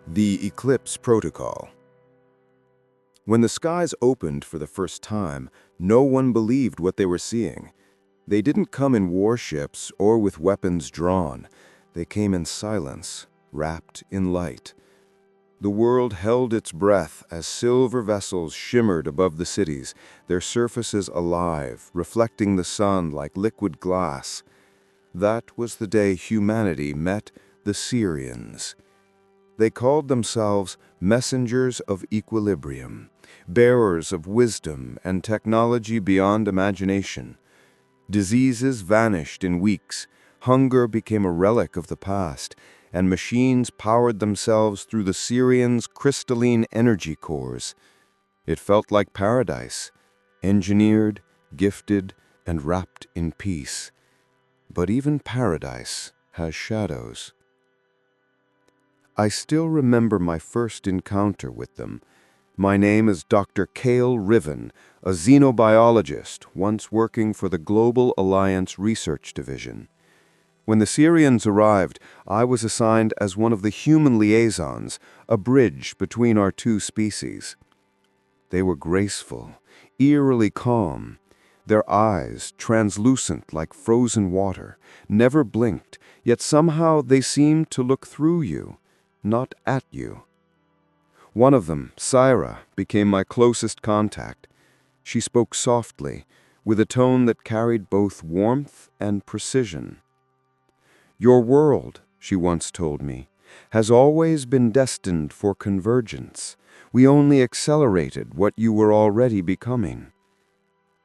The Eclipse Protocol. When the skies opened for the first time, no one believed what they were seeing. They didn't come in warships or with weapons drawn. They came in silence, wrapped in light. The world held its breath as silver vessels shimmered above the cities, their surfaces alive, reflecting the sun like liquid glass. That was the day humanity met the Syrians. They called themselves messengers of equilibrium, bearers of wisdom and technology beyond imagination. Diseases vanished in weeks, hunger became a relic of the past, and machines powered themselves through the Syrians' crystalline energy cores. It felt like paradise, engineered, gifted, and wrapped in peace. But even paradise has shadows. I still remember my first encounter with them. My name is Dr. Cale Riven, a xenobiologist once working for the Global Alliance Research Division. When the Syrians arrived, I was assigned as one of the human liaisons, a bridge between our two species. They were graceful, eerily calm. Their eyes, translucent like frozen water, never blinked, yet somehow they seemed to look through you, not at you. One of them, Syra, became my closest contact. She spoke softly, with a tone that carried both warmth and precision. "Your world," she once told me, "has always been destined for convergence. We only accelerated what you were already becoming."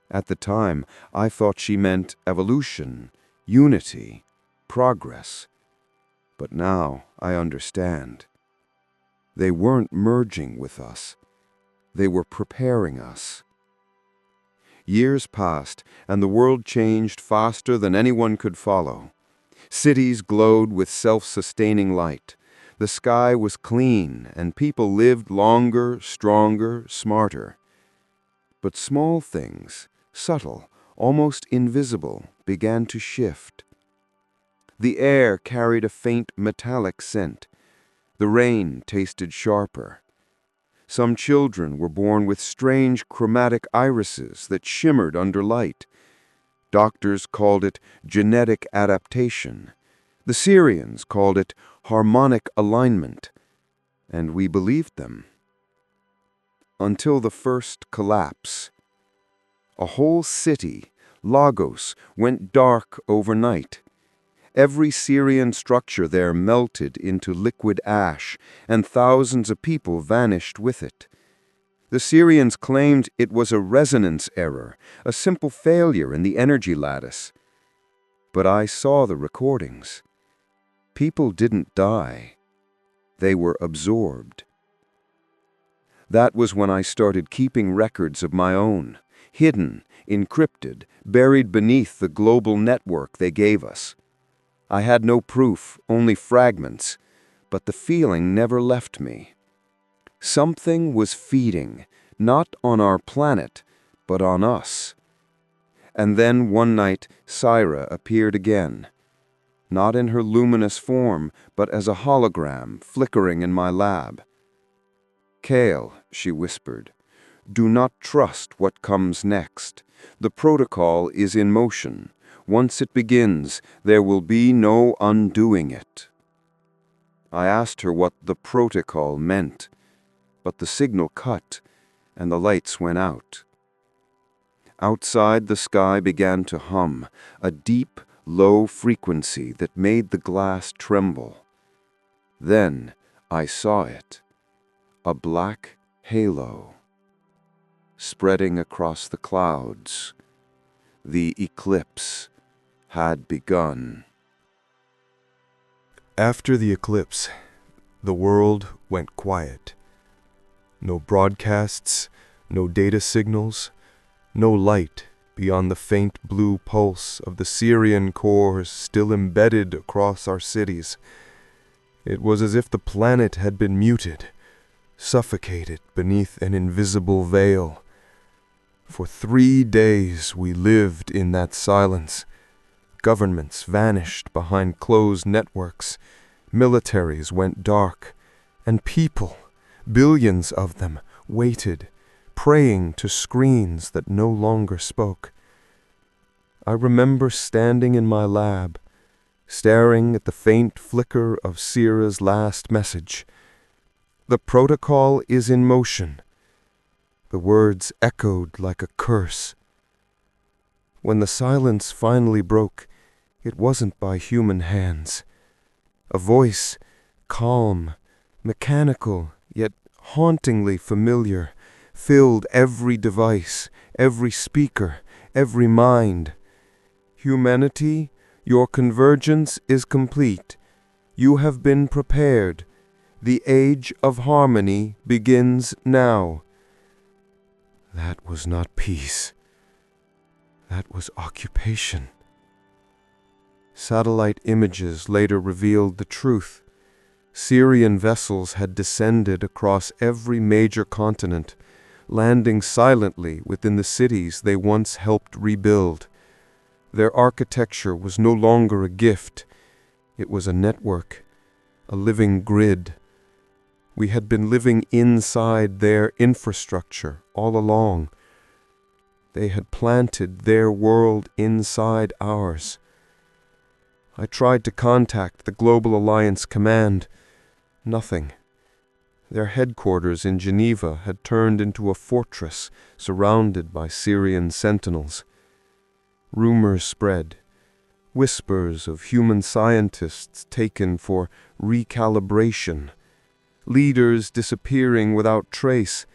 At the time, I thought she meant evolution, unity, progress. But now I understand. They weren't merging with us. They were preparing us. Years passed, and the world changed faster than anyone could follow. Cities glowed with self-sustaining light. The sky was clean, and people lived longer, stronger, smarter. But small things, subtle, almost invisible, began to shift. The air carried a faint metallic scent. The rain tasted sharper. Some children were born with strange chromatic irises that shimmered under light. Doctors called it genetic adaptation. The Syrians called it harmonic alignment. And we believed them. Until the first collapse. A whole city, Lagos, went dark overnight. Every Syrian structure there melted into liquid ash, and thousands of people vanished with it. The Syrians claimed it was a resonance error, a simple failure in the energy lattice. But I saw the recordings. People didn't die. They were absorbed. That was when I started keeping records of my own, hidden, encrypted, buried beneath the global network they gave us. I had no proof, only fragments, but the feeling never left me. Something was feeding, not on our planet, but on us. And then one night, Syra appeared again. Not in her luminous form, but as a hologram flickering in my lab. "Cale," she whispered, "do not trust what comes next. The protocol is in motion. Once it begins, there will be no undoing it." I asked her what the protocol meant, but the signal cut, and the lights went out. Outside, the sky began to hum, a deep, low frequency that made the glass tremble. Then I saw it, a black halo, spreading across the clouds. The eclipse had begun. After the eclipse, the world went quiet. No broadcasts, no data signals, no light beyond the faint blue pulse of the Syrian cores still embedded across our cities. It was as if the planet had been muted, suffocated beneath an invisible veil. For 3 days we lived in that silence. Governments vanished behind closed networks. Militaries went dark. And people, billions of them, waited, praying to screens that no longer spoke. I remember standing in my lab, staring at the faint flicker of Sierra's last message. "The protocol is in motion." The words echoed like a curse. When the silence finally broke, it wasn't by human hands. A voice, calm, mechanical, yet hauntingly familiar, filled every device, every speaker, every mind. "Humanity, your convergence is complete. You have been prepared. The age of harmony begins now." That was not peace. That was occupation. Satellite images later revealed the truth. Syrian vessels had descended across every major continent, landing silently within the cities they once helped rebuild. Their architecture was no longer a gift. It was a network, a living grid. We had been living inside their infrastructure all along. They had planted their world inside ours. I tried to contact the Global Alliance Command. Nothing. Their headquarters in Geneva had turned into a fortress surrounded by Syrian sentinels. Rumors spread. Whispers of human scientists taken for recalibration. Leaders disappearing without trace.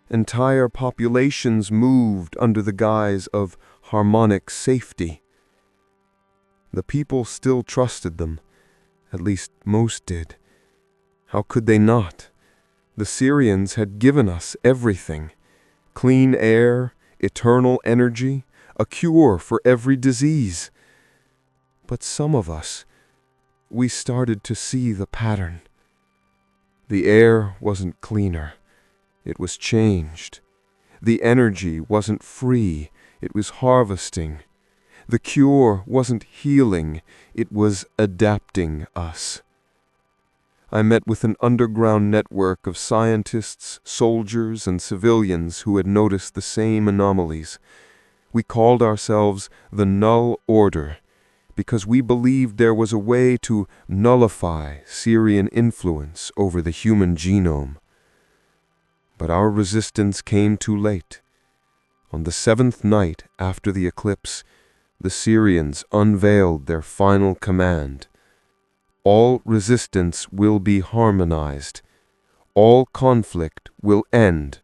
Entire populations moved under the guise of harmonic safety. The people still trusted them. At least most did. How could they not? The Syrians had given us everything. Clean air, eternal energy, a cure for every disease. But some of us, we started to see the pattern. The air wasn't cleaner. It was changed. The energy wasn't free. It was harvesting. The cure wasn't healing. It was adapting us. I met with an underground network of scientists, soldiers, and civilians who had noticed the same anomalies. We called ourselves the Null Order because we believed there was a way to nullify Syrian influence over the human genome. But our resistance came too late. On the 7th night after the eclipse, the Syrians unveiled their final command. All resistance will be harmonized. All conflict will end.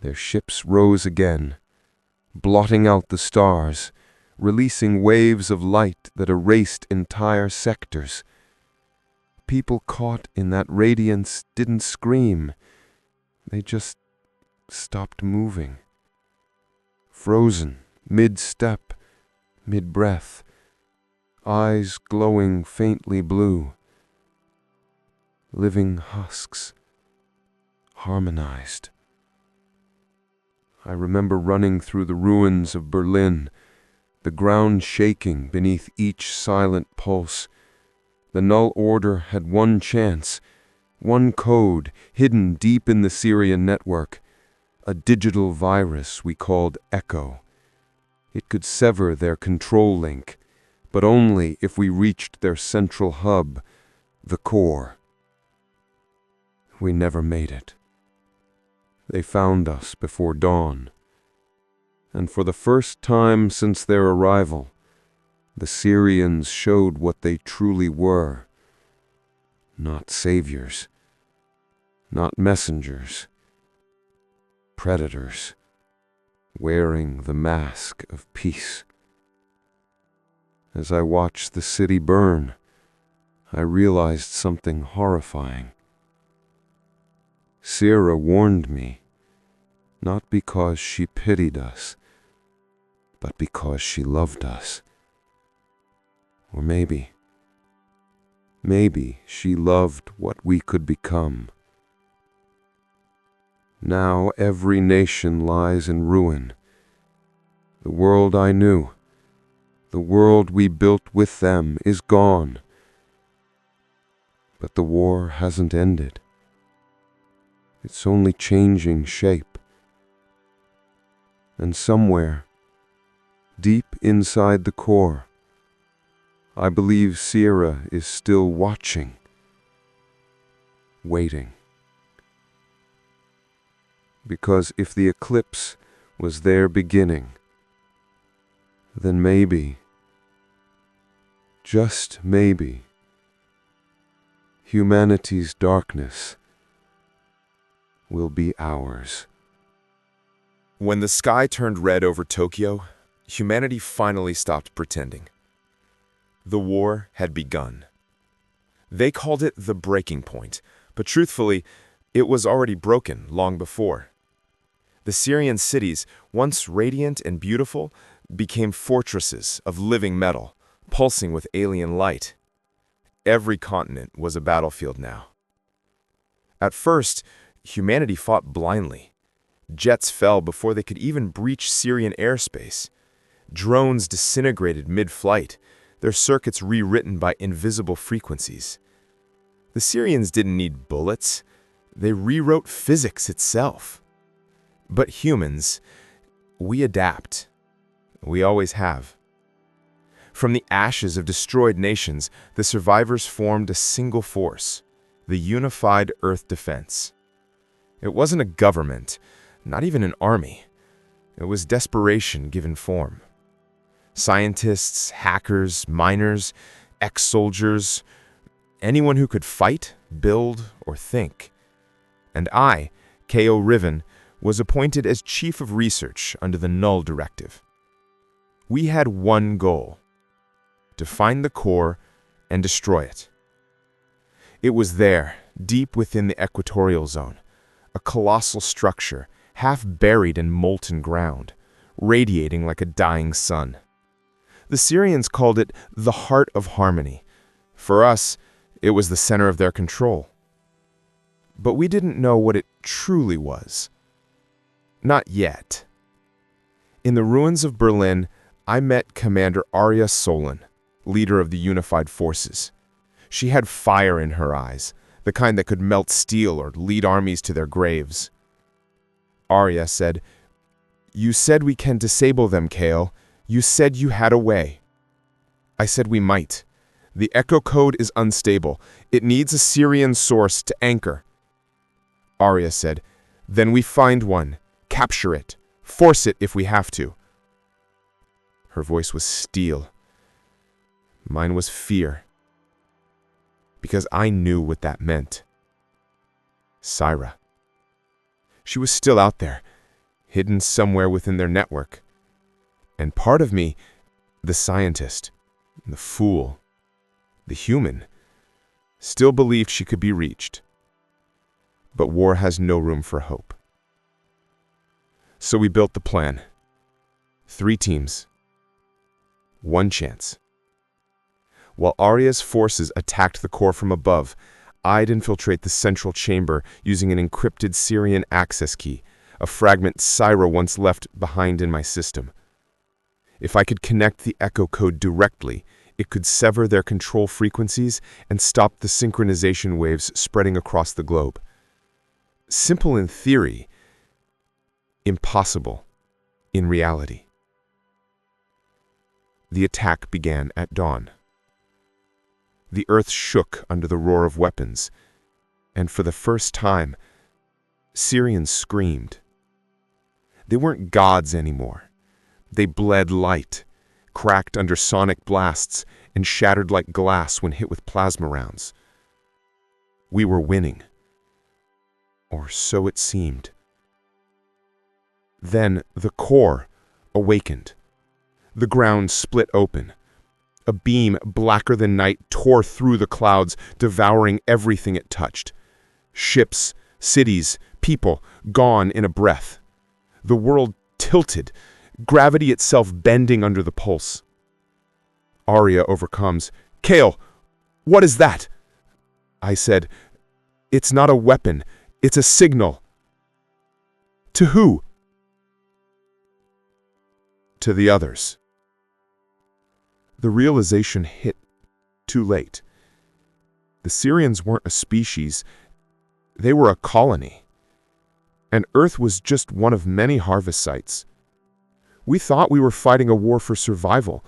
Their ships rose again, blotting out the stars, releasing waves of light that erased entire sectors. People caught in that radiance didn't scream. They just stopped moving. Frozen, mid-step, mid-breath, eyes glowing faintly blue. Living husks, harmonized. I remember running through the ruins of Berlin, the ground shaking beneath each silent pulse. The Null Order had one chance, one code hidden deep in the Syrian network, a digital virus we called Echo. It could sever their control link, but only if we reached their central hub, the core. We never made it. They found us before dawn. And for the first time since their arrival, the Syrians showed what they truly were. Not saviors, not messengers, predators, wearing the mask of peace. As I watched the city burn, I realized something horrifying. Sierra warned me, not because she pitied us, but because she loved us. Or maybe she loved what we could become. Now every nation lies in ruin. The world I knew, the world we built with them, is gone. But the war hasn't ended. It's only changing shape. And somewhere, deep inside the core, I believe Sierra is still watching, waiting. Because if the eclipse was their beginning, then maybe, just maybe, humanity's darkness will be ours. When the sky turned red over Tokyo, humanity finally stopped pretending. The war had begun. They called it the breaking point, but truthfully, it was already broken long before. The Syrian cities, once radiant and beautiful, became fortresses of living metal, pulsing with alien light. Every continent was a battlefield now. At first, humanity fought blindly. Jets fell before they could even breach Syrian airspace. Drones disintegrated mid-flight, their circuits rewritten by invisible frequencies. The Syrians didn't need bullets. They rewrote physics itself. But humans, we adapt. We always have. From the ashes of destroyed nations, the survivors formed a single force, the unified Earth Defense. It wasn't a government, not even an army. It was desperation given form. Scientists, hackers, miners, ex-soldiers, anyone who could fight, build, or think. And I, K.O. Riven, was appointed as Chief of Research under the Null Directive. We had one goal: to find the core and destroy it. It was there, deep within the equatorial zone, a colossal structure, half buried in molten ground, radiating like a dying sun. The Syrians called it the Heart of Harmony. For us, it was the center of their control. But we didn't know what it truly was. Not yet. In the ruins of Berlin, I met Commander Arya Solon, leader of the Unified Forces. She had fire in her eyes, the kind that could melt steel or lead armies to their graves. Arya said, "You said we can disable them, Kale. You said you had a way." I said we might. The Echo Code is unstable. It needs a Syrian source to anchor. Arya said, "Then we find one. Capture it. Force it if we have to." Her voice was steel. Mine was fear. Because I knew what that meant. Syra. She was still out there, hidden somewhere within their network. And part of me, the scientist, the fool, the human, still believed she could be reached. But war has no room for hope. So we built the plan. 3 teams. 1 chance. While Arya's forces attacked the core from above, I'd infiltrate the central chamber using an encrypted Syrian access key, a fragment Syra once left behind in my system. If I could connect the Echo Code directly, it could sever their control frequencies and stop the synchronization waves spreading across the globe. Simple in theory, impossible in reality. The attack began at dawn. The earth shook under the roar of weapons, and for the first time, Syrians screamed. They weren't gods anymore. They bled light, cracked under sonic blasts, and shattered like glass when hit with plasma rounds. We were winning. Or so it seemed. Then the core awakened. The ground split open. A beam blacker than night tore through the clouds, devouring everything it touched. Ships, cities, people, gone in a breath. The world tilted, gravity itself bending under the pulse. Arya overcomes. "Kale, what is that?" I said, "It's not a weapon. It's a signal." "To who?" "To the others." The realization hit too late. The Syrians weren't a species, they were a colony. And Earth was just one of many harvest sites. We thought we were fighting a war for survival,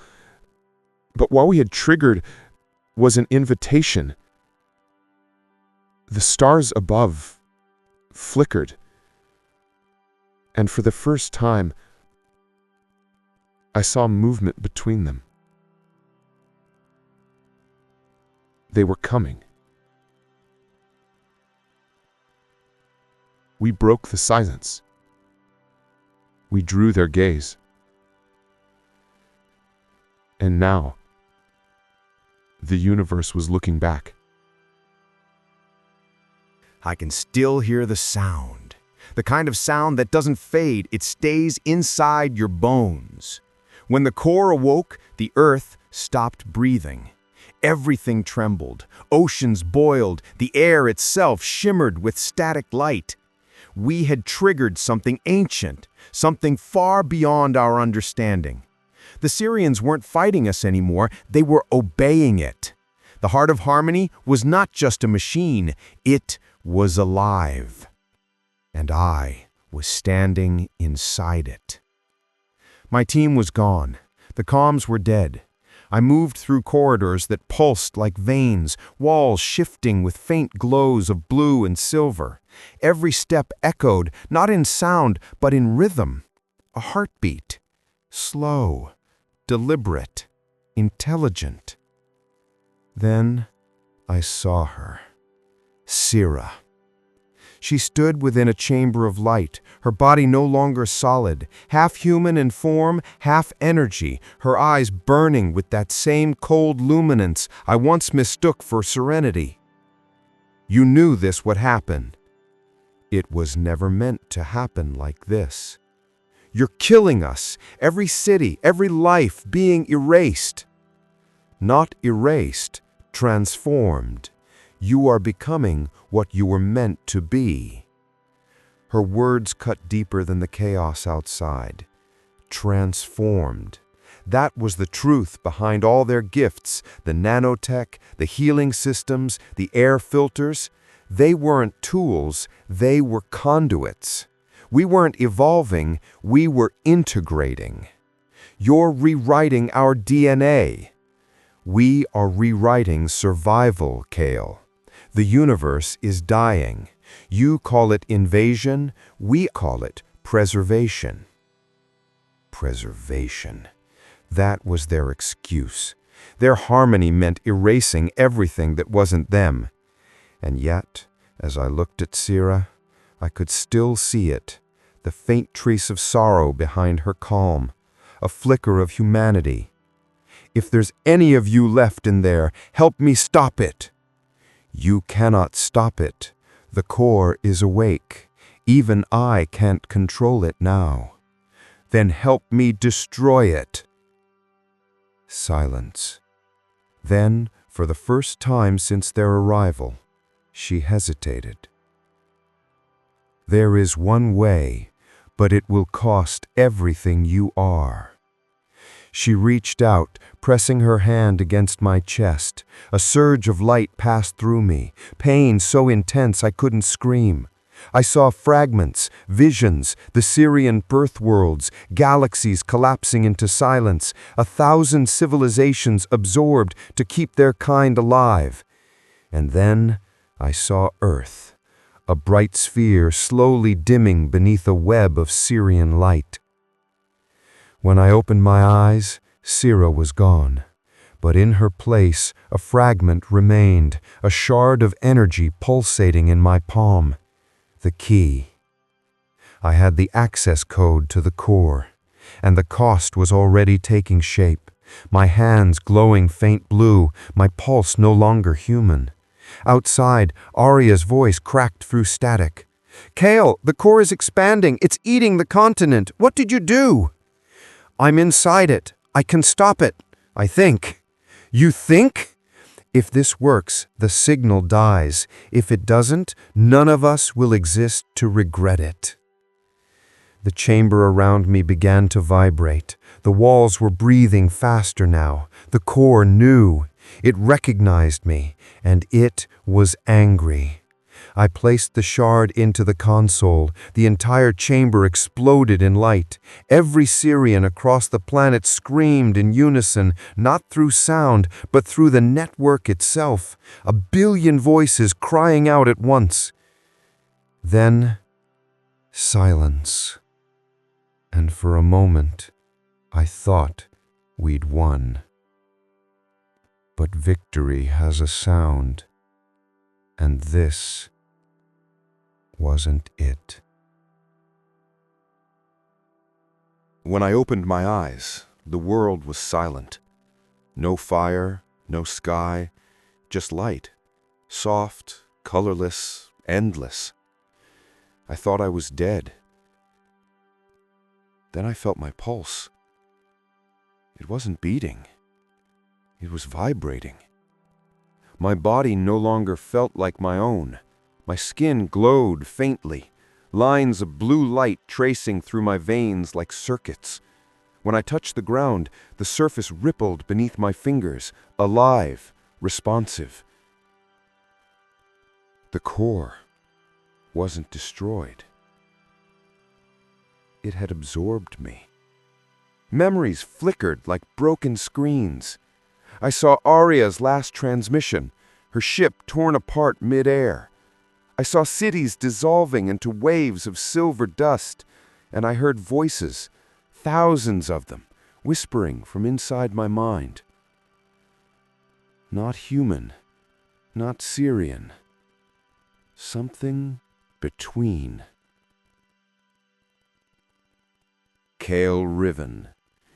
but what we had triggered was an invitation. The stars above flickered, and for the first time, I saw movement between them. They were coming. We broke the silence. We drew their gaze. And now, the universe was looking back. I can still hear the sound. The kind of sound that doesn't fade, it stays inside your bones. When the core awoke, the earth stopped breathing. Everything trembled, oceans boiled, the air itself shimmered with static light. We had triggered something ancient, something far beyond our understanding. The Syrians weren't fighting us anymore, they were obeying it. The Heart of Harmony was not just a machine, it was alive. And I was standing inside it. My team was gone. The comms were dead. I moved through corridors that pulsed like veins, walls shifting with faint glows of blue and silver. Every step echoed, not in sound, but in rhythm. A heartbeat. Slow, deliberate, intelligent. Then I saw her. Sira. She stood within a chamber of light, her body no longer solid, half human in form, half energy, her eyes burning with that same cold luminance I once mistook for serenity. You knew this would happen. It was never meant to happen like this. You're killing us, every city, every life being erased. Not erased, transformed. You are becoming what you were meant to be. Her words cut deeper than the chaos outside. Transformed. That was the truth behind all their gifts, the nanotech, the healing systems, the air filters. They weren't tools, they were conduits. We weren't evolving, we were integrating. You're rewriting our DNA. We are rewriting survival, Kale. The universe is dying. You call it invasion, we call it preservation. Preservation. That was their excuse. Their harmony meant erasing everything that wasn't them. And yet, as I looked at Sira, I could still see it, the faint trace of sorrow behind her calm, a flicker of humanity. If there's any of you left in there, help me stop it. You cannot stop it. The core is awake. Even I can't control it now. Then help me destroy it. Silence. Then, for the first time since their arrival, she hesitated. There is one way, but it will cost everything you are. She reached out, pressing her hand against my chest. A surge of light passed through me, pain so intense I couldn't scream. I saw fragments, visions, the Syrian birth worlds, galaxies collapsing into silence, 1,000 civilizations absorbed to keep their kind alive. And then I saw Earth, a bright sphere slowly dimming beneath a web of Syrian light. When I opened my eyes, Sira was gone, but in her place a fragment remained, a shard of energy pulsating in my palm. The key. I had the access code to the core, and the cost was already taking shape. My hands glowing faint blue, my pulse no longer human. Outside, Arya's voice cracked through static. "Kale, the core is expanding. It's eating the continent. What did you do?" "I'm inside it. I can stop it, I think." "You think?" "If this works, the signal dies. If it doesn't, none of us will exist to regret it." The chamber around me began to vibrate. The walls were breathing faster now. The core knew. It recognized me, and it was angry. I placed the shard into the console. The entire chamber exploded in light. Every Syrian across the planet screamed in unison, not through sound, but through the network itself. 1 billion voices crying out at once. Then, silence. And for a moment, I thought we'd won. But victory has a sound, and this wasn't it. When I opened my eyes, the world was silent. No fire, no sky, just light. Soft, colorless, endless. I thought I was dead. Then I felt my pulse. It wasn't beating. It was vibrating. My body no longer felt like my own. My skin glowed faintly, lines of blue light tracing through my veins like circuits. When I touched the ground, the surface rippled beneath my fingers, alive, responsive. The core wasn't destroyed. It had absorbed me. Memories flickered like broken screens. I saw Arya's last transmission, her ship torn apart mid-air. I saw cities dissolving into waves of silver dust, and I heard voices, thousands of them, whispering from inside my mind. Not human, not Syrian. Something between. Kale Riven,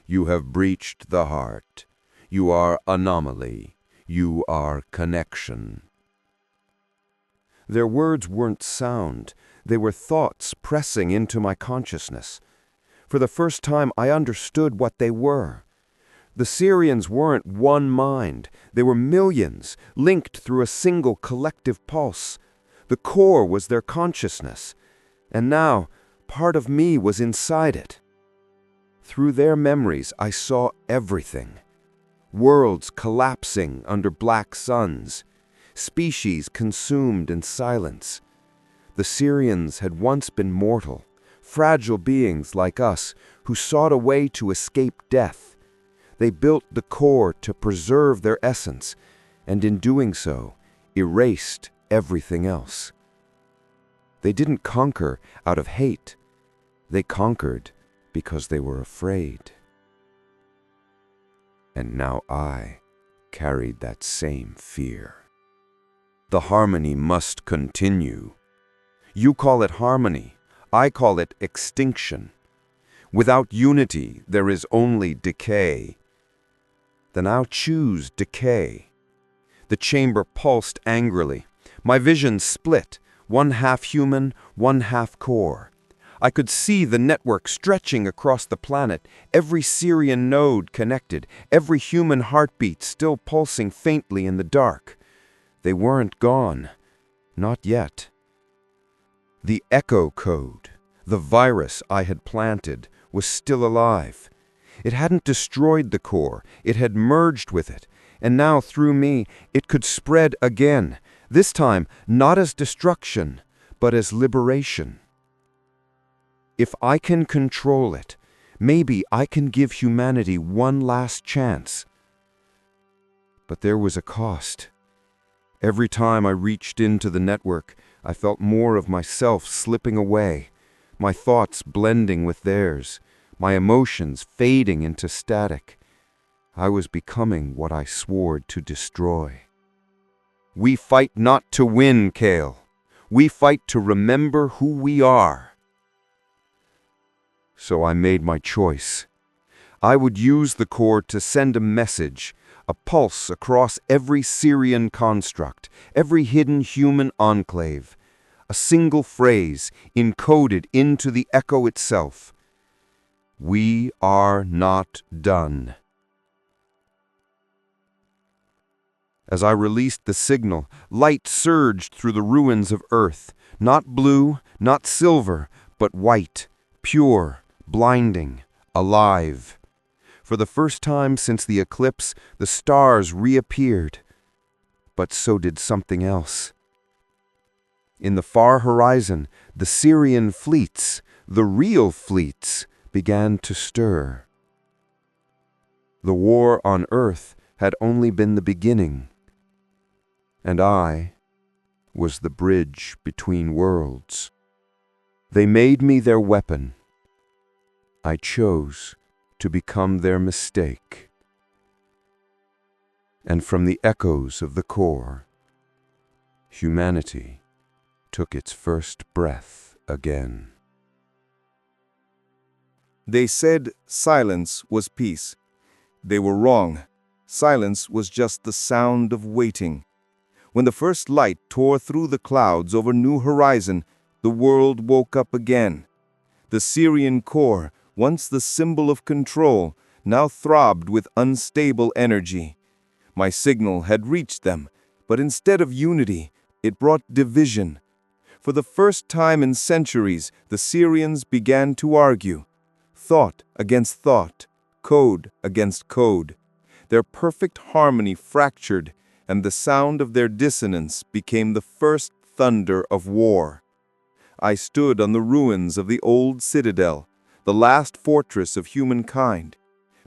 you have breached the heart. You are anomaly. You are connection. Their words weren't sound. They were thoughts pressing into my consciousness. For the first time, I understood what they were. The Syrians weren't one mind. They were millions, linked through a single collective pulse. The core was their consciousness. And now, part of me was inside it. Through their memories, I saw everything. Worlds collapsing under black suns. Species consumed in silence. The Syrians had once been mortal, fragile beings like us who sought a way to escape death. They built the core to preserve their essence, and in doing so, erased everything else. They didn't conquer out of hate. They conquered because they were afraid. And now I carried that same fear. The harmony must continue. You call it harmony. I call it extinction. Without unity, there is only decay. Then I'll choose decay. The chamber pulsed angrily. My vision split, one half human, one half core. I could see the network stretching across the planet, every Syrian node connected, every human heartbeat still pulsing faintly in the dark. They weren't gone. Not yet. The echo code, the virus I had planted, was still alive. It hadn't destroyed the core. It had merged with it. And now, through me, it could spread again. This time, not as destruction, but as liberation. If I can control it, maybe I can give humanity one last chance. But there was a cost. Every time I reached into the network, I felt more of myself slipping away, my thoughts blending with theirs, my emotions fading into static. I was becoming what I swore to destroy. We fight not to win, Kale. We fight to remember who we are. So I made my choice. I would use the core to send a message, a pulse across every Syrian construct, every hidden human enclave, a single phrase encoded into the echo itself. We are not done. As I released the signal, light surged through the ruins of Earth, not blue, not silver, but white, pure, blinding, alive. For the first time since the eclipse, the stars reappeared. But so did something else. In the far horizon, the Syrian fleets, the real fleets, began to stir. The war on Earth had only been the beginning, and I was the bridge between worlds. They made me their weapon. I chose to become their mistake. And from the echoes of the core, humanity took its first breath again. They said silence was peace. They were wrong. Silence was just the sound of waiting. When the first light tore through the clouds over New Horizon, the world woke up again. The Syrian core, once the symbol of control, now throbbed with unstable energy. My signal had reached them, but instead of unity, it brought division. For the first time in centuries, the Syrians began to argue. Thought against thought, code against code. Their perfect harmony fractured, and the sound of their dissonance became the first thunder of war. I stood on the ruins of the old citadel, the last fortress of humankind.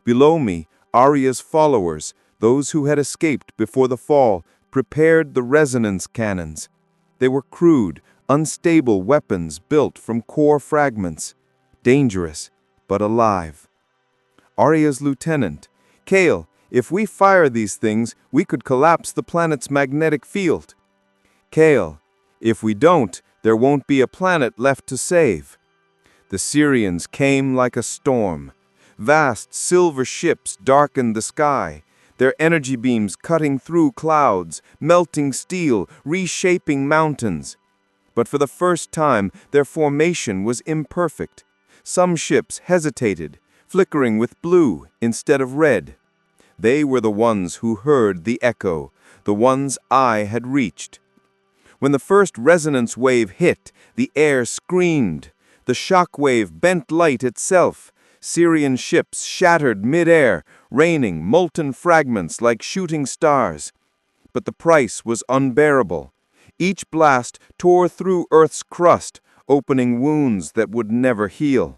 Below me, Arya's followers, those who had escaped before the fall, prepared the resonance cannons. They were crude, unstable weapons built from core fragments, dangerous but alive. Arya's lieutenant, Kale, if we fire these things, we could collapse the planet's magnetic field. Kale, if we don't, there won't be a planet left to save. The Syrians came like a storm. Vast silver ships darkened the sky, their energy beams cutting through clouds, melting steel, reshaping mountains. But for the first time, their formation was imperfect. Some ships hesitated, flickering with blue instead of red. They were the ones who heard the echo, the ones I had reached. When the first resonance wave hit, the air screamed. The shock wave bent light itself. Syrian ships shattered mid-air, raining molten fragments like shooting stars. But the price was unbearable. Each blast tore through Earth's crust, opening wounds that would never heal.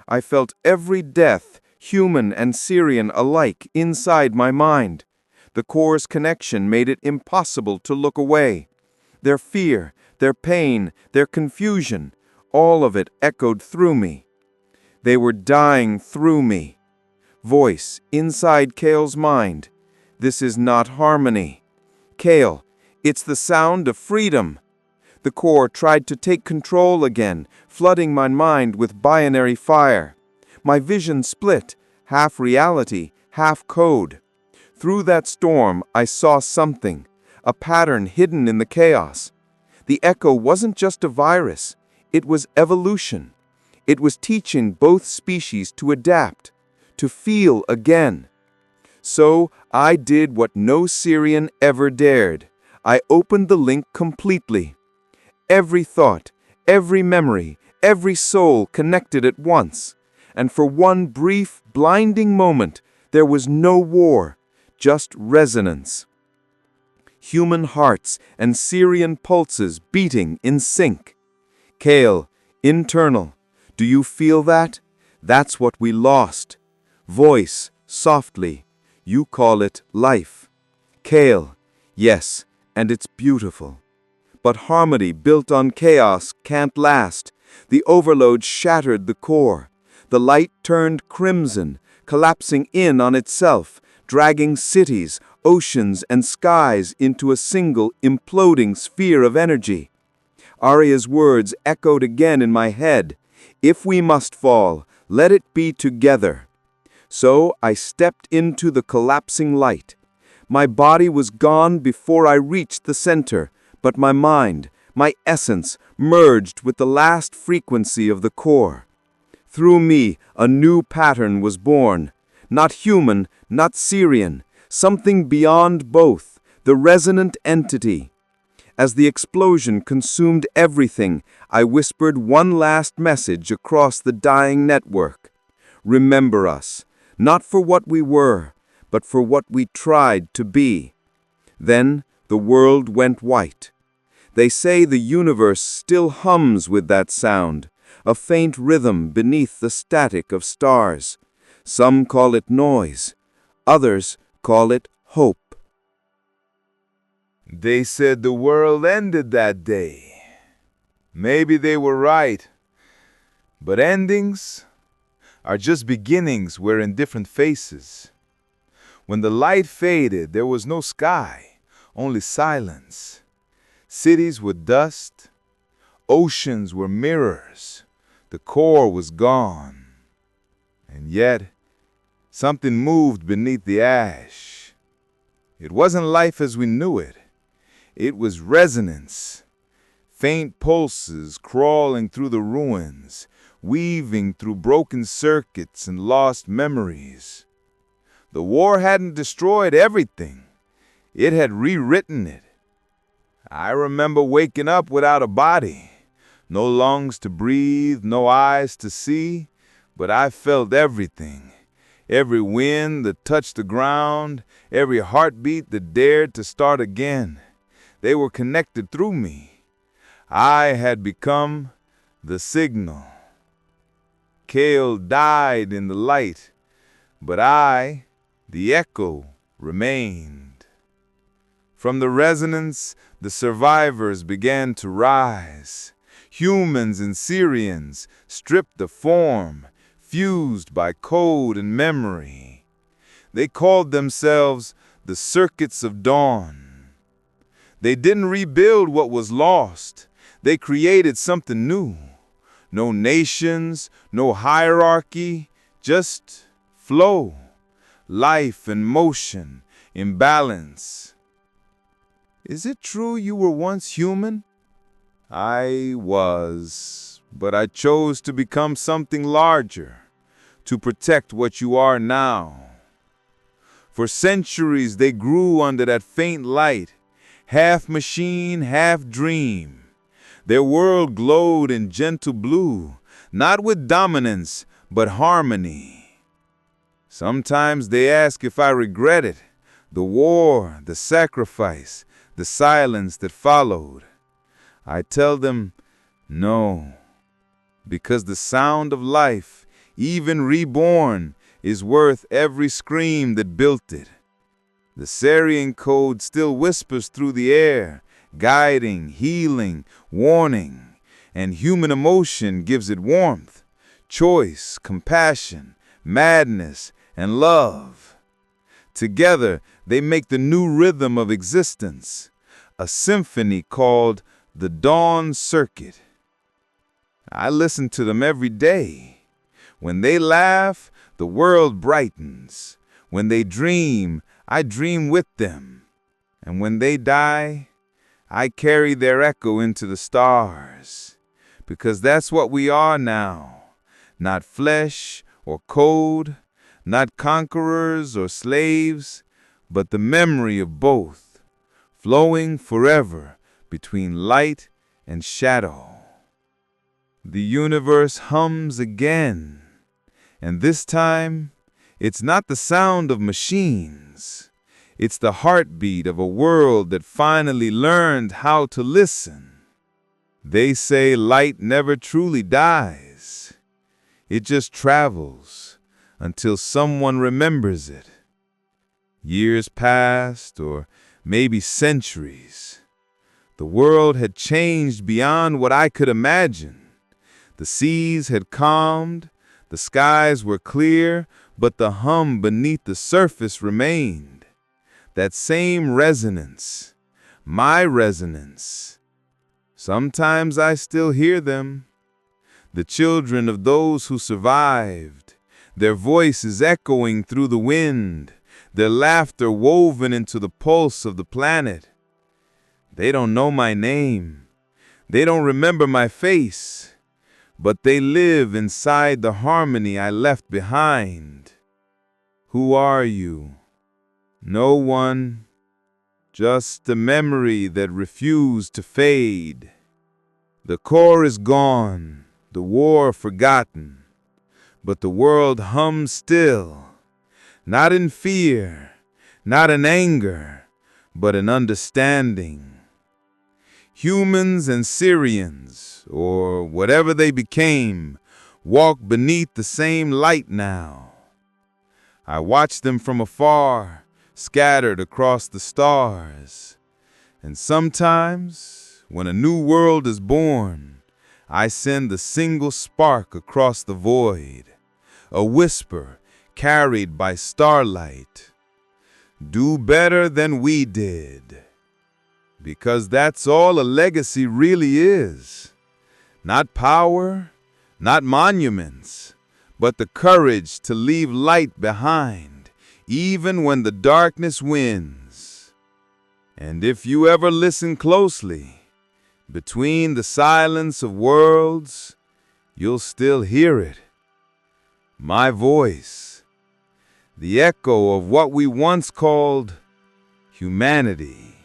I felt every death, human and Syrian alike, inside my mind. The core's connection made it impossible to look away. Their fear, their pain, their confusion, all of it echoed through me. They were dying through me. Voice inside Kale's mind. This is not harmony. Kale, it's the sound of freedom. The core tried to take control again, flooding my mind with binary fire. My vision split, half reality, half code. Through that storm, I saw something, a pattern hidden in the chaos. The echo wasn't just a virus, it was evolution. It was teaching both species to adapt, to feel again. So I did what no Syrian ever dared. I opened the link completely. Every thought, every memory, every soul connected at once. And for one brief, blinding moment, there was no war, just resonance. Human hearts and Syrian pulses beating in sync. Kale, internal, do you feel that? That's what we lost. Voice, softly, you call it life. Kale, yes, and it's beautiful. But harmony built on chaos can't last. The overload shattered the core. The light turned crimson, collapsing in on itself, dragging cities, oceans, and skies into a single imploding sphere of energy. Arya's words echoed again in my head. If we must fall, let it be together. So I stepped into the collapsing light. My body was gone before I reached the center, but my mind, my essence, merged with the last frequency of the core. Through me, a new pattern was born. Not human, not Syrian, something beyond both, the resonant entity. As the explosion consumed everything, I whispered one last message across the dying network. Remember us, not for what we were, but for what we tried to be. Then the world went white. They say the universe still hums with that sound, a faint rhythm beneath the static of stars. Some call it noise, others call it hope. They said the world ended that day. Maybe they were right. But endings are just beginnings wearing different faces. When the light faded, there was no sky, only silence. Cities were dust, oceans were mirrors, the core was gone. And yet, something moved beneath the ash. It wasn't life as we knew it. It was resonance, faint pulses crawling through the ruins, weaving through broken circuits and lost memories. The war hadn't destroyed everything. It had rewritten it. I remember waking up without a body, no lungs to breathe, no eyes to see, but I felt everything. Every wind that touched the ground, every heartbeat that dared to start again. They were connected through me. I had become the signal. Kale died in the light, but I, the echo, remained. From the resonance, the survivors began to rise. Humans and Syrians, stripped of form, fused by code and memory. They called themselves the Circuits of Dawn. They didn't rebuild what was lost. They created something new. No nations, no hierarchy, just flow, life and motion, imbalance. Is it true you were once human? I was, but I chose to become something larger, to protect what you are now. For centuries they grew under that faint light, half machine, half dream. Their world glowed in gentle blue, not with dominance, but harmony. Sometimes they ask if I regret it, the war, the sacrifice, the silence that followed. I tell them, no, because the sound of life, even reborn, is worth every scream that built it. The Syrian code still whispers through the air, guiding, healing, warning, and human emotion gives it warmth, choice, compassion, madness, and love. Together, they make the new rhythm of existence, a symphony called the Dawn Circuit. I listen to them every day. When they laugh, the world brightens. When they dream, I dream with them. And when they die, I carry their echo into the stars. Because that's what we are now. Not flesh or code, not conquerors or slaves, but the memory of both, flowing forever between light and shadow. The universe hums again, and this time, it's not the sound of machines. It's the heartbeat of a world that finally learned how to listen. They say light never truly dies. It just travels until someone remembers it. Years passed, or maybe centuries. The world had changed beyond what I could imagine. The seas had calmed, the skies were clear, but the hum beneath the surface remained. That same resonance, my resonance. Sometimes I still hear them. The children of those who survived, their voices echoing through the wind, their laughter woven into the pulse of the planet. They don't know my name. They don't remember my face. But they live inside the harmony I left behind. Who are you? No one. Just a memory that refused to fade. The core is gone, the war forgotten, but the world hums still, Not in fear, not in anger, but in understanding. Humans and Syrians, or whatever they became, walk beneath the same light now. I watch them from afar, scattered across the stars. And sometimes, when a new world is born, I send a single spark across the void, a whisper carried by starlight. Do better than we did. Because that's all a legacy really is. Not power, not monuments, but the courage to leave light behind, even when the darkness wins. And if you ever listen closely, between the silence of worlds, you'll still hear it. My voice, the echo of what we once called humanity.